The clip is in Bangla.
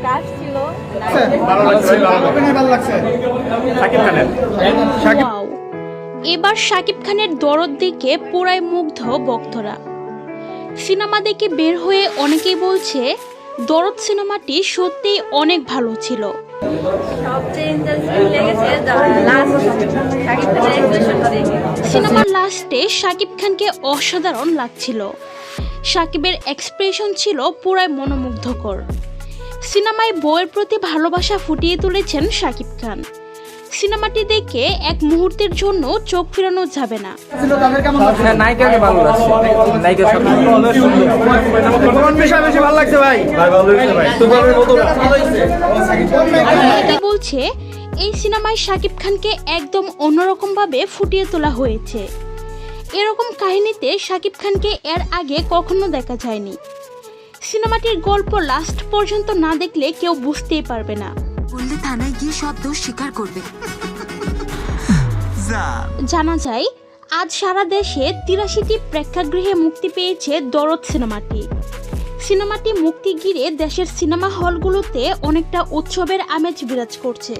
কাজ ছিল। ওয়াও, এবার শাকিব খানের দরদ দেখে পুরাই মুগ্ধ ভক্তরা। সিনেমা দেখে বের হয়ে অনেকেই বলছে দরদ সিনেমাটি সত্যিই অনেক ভালো ছিল। সবচেয়ে ইন্টারেস্টিং লেগেছে লাস্ট শাকিব খানের এক্সপ্রেশনটা দেখে। সিনেমার লাস্টে শাকিব খানকে অসাধারণ লাগছিল। শাকিবের এক্সপ্রেশন ছিল পুরাই মনোমুগ্ধকর। সিনেমায় বইয়ের প্রতি ভালোবাসা ফুটিয়ে তুলেছেন শাকিব খান। সিনেমাটি দেখে এক মুহূর্তের জন্য চোখ ফেরানো যাবে না। নায়িকাকে ভালো লাগছে, নায়িকা বেশি ভালো লাগছে ভাই। অনেকে বলছে এই সিনেমায় শাকিব খানকে একদম অন্যরকম ভাবে ফুটিয়ে তোলা হয়েছে। এরকম কাহিনীতে শাকিব খানকে এর আগে কখনো দেখা যায়নি। সিনেমাটির গল্প লাস্ট পর্যন্ত না দেখলে কেউ বুঝতেই পারবে না। বললে থানায় গিয়ে সব দোষ স্বীকার করবে। জানা যায় আজ সারা দেশে ৮৩টি প্রেক্ষাগৃহে মুক্তি পেয়েছে দরদ সিনেমাটি। সিনেমাটি মুক্তি ঘিরে দেশের সিনেমা হলগুলোতে অনেকটা উৎসবের আমেজ বিরাজ করছে।